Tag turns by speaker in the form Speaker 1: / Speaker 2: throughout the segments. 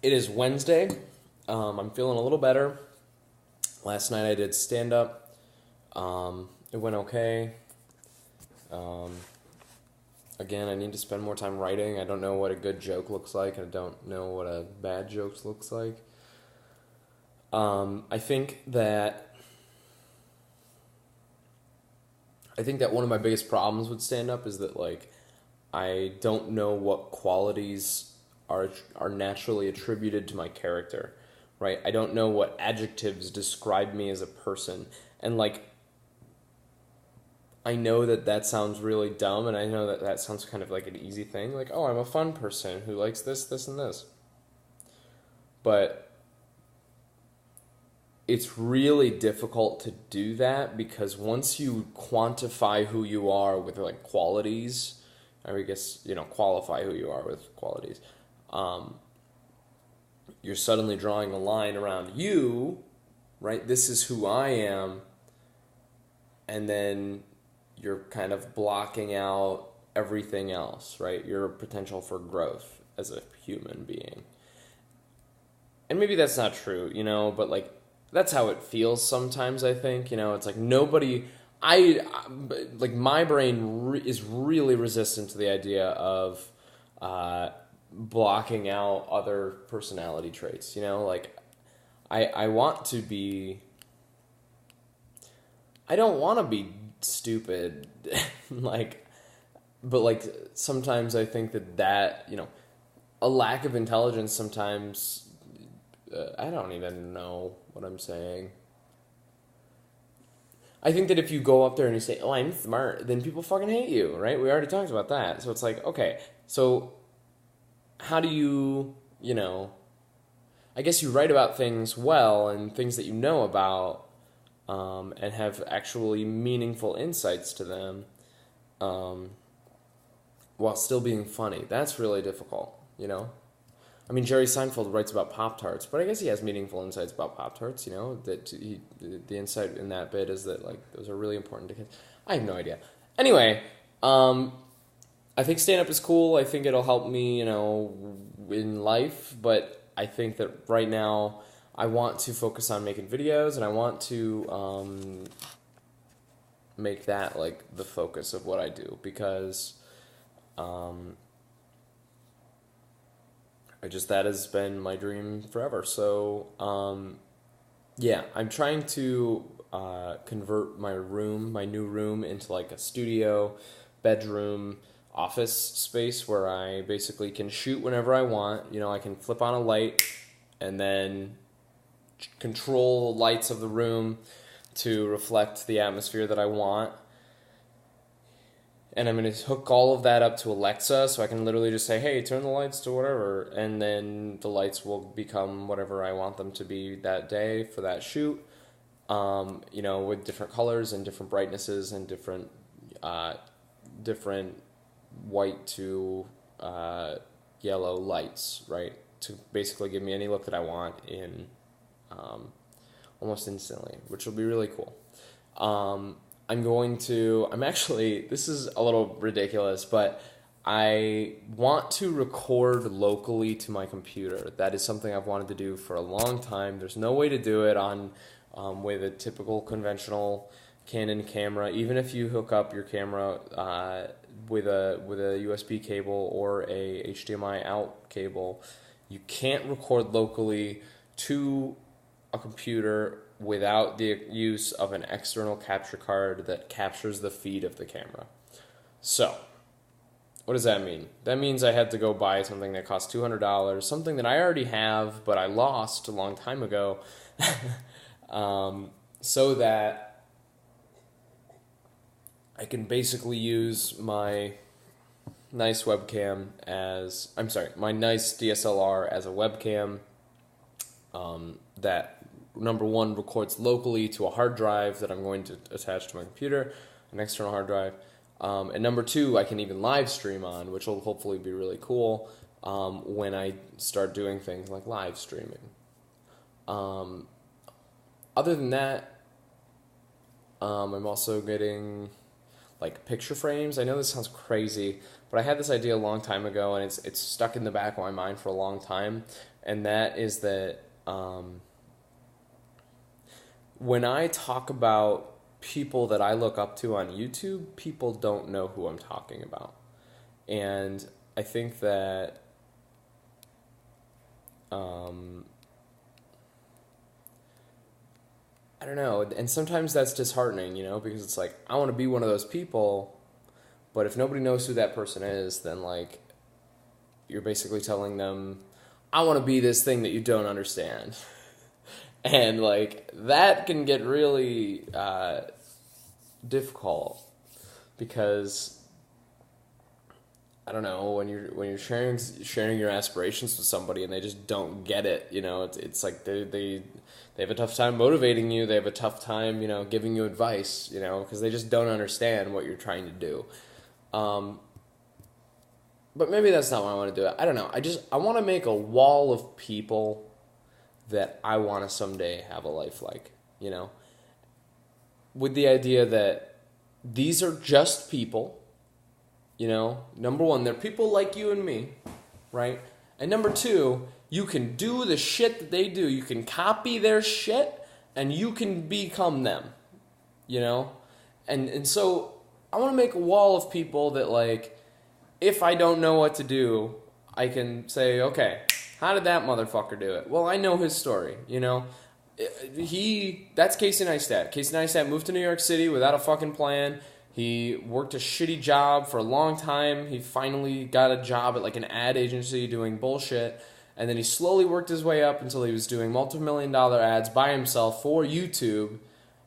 Speaker 1: It is Wednesday. I'm feeling a little better. Last night I did stand up. It went okay. Um, Again, I need to spend more time writing. I don't know what a good joke looks like. I don't know what a bad joke looks like. I think that one of my biggest problems with stand up is that I don't know what qualities are naturally attributed to my character, right? I don't know what adjectives describe me as a person. And I know that sounds really dumb, and I know that sounds kind of like an easy thing. Like, oh, I'm a fun person who likes this, this, and this. But it's really difficult to do that because once you quantify who you are with qualities, I guess, qualify who you are with qualities, you're suddenly drawing a line around you, right? This is who I am. And then you're kind of blocking out everything else, right? Your potential for growth as a human being. And maybe that's not true, but that's how it feels sometimes, I think. It's like nobody, my brain is really resistant to the idea of blocking out other personality traits, I want to be, I don't want to be stupid, but sometimes I think that a lack of intelligence sometimes, I don't even know what I'm saying. I think that if you go up there and you say, oh, I'm smart, then people fucking hate you, right? We already talked about that. So it's like, okay, so how do you, I guess you write about things well and things that you know about, and have actually meaningful insights to them, while still being funny. That's really difficult, I mean, Jerry Seinfeld writes about Pop-Tarts, but I guess he has meaningful insights about Pop-Tarts, that the insight in that bit is that, those are really important to kids. I have no idea. Anyway, I think stand-up is cool. I think it'll help me, in life, but I think that right now I want to focus on making videos, and I want to make that, the focus of what I do, because that has been my dream forever. So, yeah, I'm trying to convert my new room, into a studio, bedroom, office space where I basically can shoot whenever I want. I can flip on a light and then control the lights of the room to reflect the atmosphere that I want. And I'm going to hook all of that up to Alexa, so I can literally just say, hey, turn the lights to whatever, and then the lights will become whatever I want them to be that day for that shoot, with different colors and different brightnesses and different white to yellow lights, right, to basically give me any look that I want in almost instantly, which will be really cool. I'm actually, this is a little ridiculous, but I want to record locally to my computer. That is something I've wanted to do for a long time. There's no way to do it on with a typical conventional Canon camera. Even if you hook up your camera with a USB cable or a HDMI out cable, you can't record locally to a computer without the use of an external capture card that captures the feed of the camera. So, what does that mean? That means I had to go buy something that cost $200, something that I already have, but I lost a long time ago, so that I can basically use my nice webcam my nice DSLR as a webcam, that number one, records locally to a hard drive that I'm going to attach to my computer, an external hard drive. And number two, I can even live stream on, which will hopefully be really cool when I start doing things like live streaming. Other than that, I'm also getting picture frames. I know this sounds crazy, but I had this idea a long time ago, and it's stuck in the back of my mind for a long time, and that is that when I talk about people that I look up to on YouTube, people don't know who I'm talking about. And I think that I don't know, and sometimes that's disheartening, because it's like, I want to be one of those people, but if nobody knows who that person is, then like, you're basically telling them, I want to be this thing that you don't understand. And like, that can get really difficult, because I don't know, when you're sharing your aspirations with somebody and they just don't get it, it's like they have a tough time motivating you. They have a tough time, giving you advice, because they just don't understand what you're trying to do. But maybe that's not why I want to do it. I don't know. I want to make a wall of people that I want to someday have a life like, with the idea that these are just people. Number one, they're people like you and me, right? And number two, you can do the shit that they do. You can copy their shit, and you can become them, And so I want to make a wall of people that, like, if I don't know what to do, I can say, okay, how did that motherfucker do it? Well, I know his story, That's Casey Neistat. Casey Neistat moved to New York City without a fucking plan. He worked a shitty job for a long time. He finally got a job at like an ad agency doing bullshit. And then he slowly worked his way up until he was doing multi-million-dollar ads by himself for YouTube.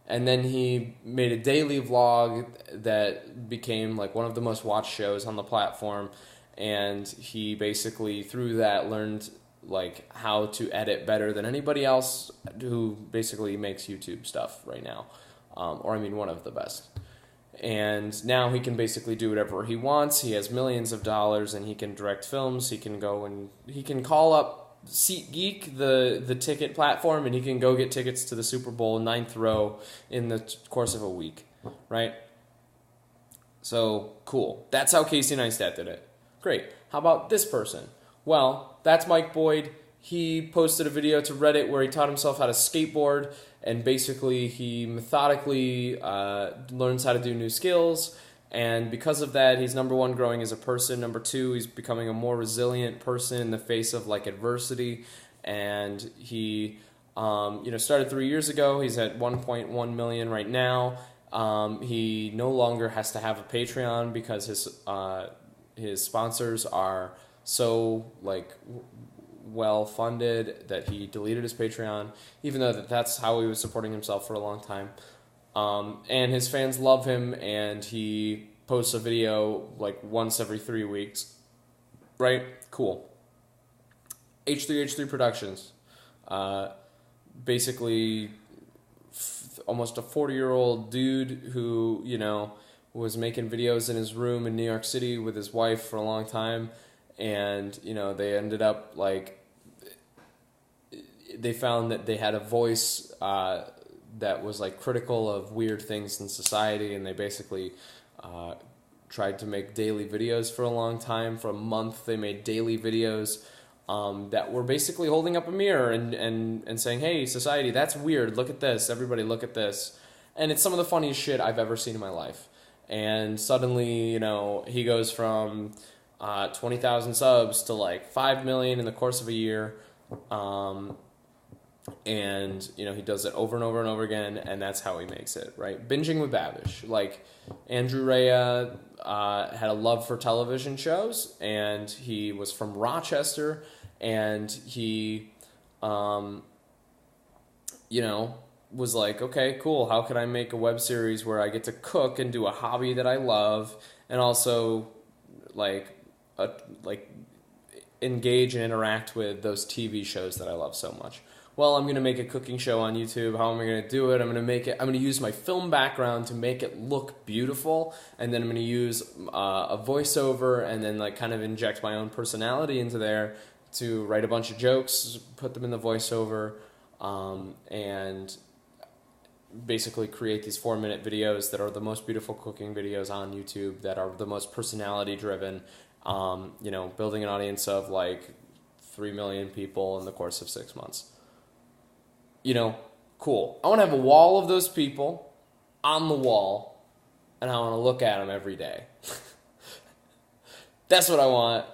Speaker 1: And then he made a daily vlog that became like one of the most watched shows on the platform. And he basically, through that, learned like how to edit better than anybody else who basically makes YouTube stuff right now. One of the best. And now he can basically do whatever he wants. He has millions of dollars, and he can direct films. He can go and he can call up SeatGeek, the ticket platform, and he can go get tickets to the Super Bowl 9th row in the course of a week, right? So, cool. That's how Casey Neistat did it. Great. How about this person? Well, that's Mike Boyd. He posted a video to Reddit where he taught himself how to skateboard, and basically he methodically learns how to do new skills, and because of that, he's number one, growing as a person. Number two, he's becoming a more resilient person in the face of like adversity, and he started 3 years ago. He's at 1.1 million right now. He no longer has to have a Patreon because his sponsors are so like well funded that he deleted his Patreon, even though that's how he was supporting himself for a long time. And his fans love him, and he posts a video like once every 3 weeks. Right? Cool. H3H3 Productions. Basically, almost a 40-year-old dude who, was making videos in his room in New York City with his wife for a long time. And, they ended up like, they found that they had a voice that was like critical of weird things in society, and they basically tried to make daily videos for a long time. For a month, they made daily videos that were basically holding up a mirror and saying, hey, society, that's weird. Look at this. Everybody look at this. And it's some of the funniest shit I've ever seen in my life. And suddenly, he goes from 20,000 subs to like 5 million in the course of a year. And, he does it over and over and over again, and that's how he makes it, right? Binging with Babish. Like, Andrew Raya had a love for television shows, and he was from Rochester, and he, was like, okay, cool, how can I make a web series where I get to cook and do a hobby that I love, and also, engage and interact with those TV shows that I love so much. Well, I'm going to make a cooking show on YouTube. How am I going to do it? I'm going to use my film background to make it look beautiful, and then I'm going to use a voiceover, and then kind of inject my own personality into there to write a bunch of jokes, put them in the voiceover, and basically create these 4-minute videos that are the most beautiful cooking videos on YouTube, that are the most personality driven, building an audience of like 3 million people in the course of 6 months. Cool. I want to have a wall of those people on the wall, and I want to look at them every day. That's what I want.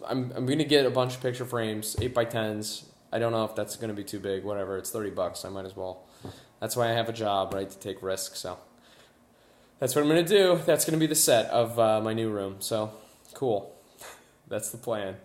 Speaker 1: I'm going to get a bunch of picture frames, 8x10s. I don't know if that's going to be too big, whatever. It's $30. I might as well. That's why I have a job, right, to take risks. So that's what I'm going to do. That's going to be the set of my new room. So cool. That's the plan.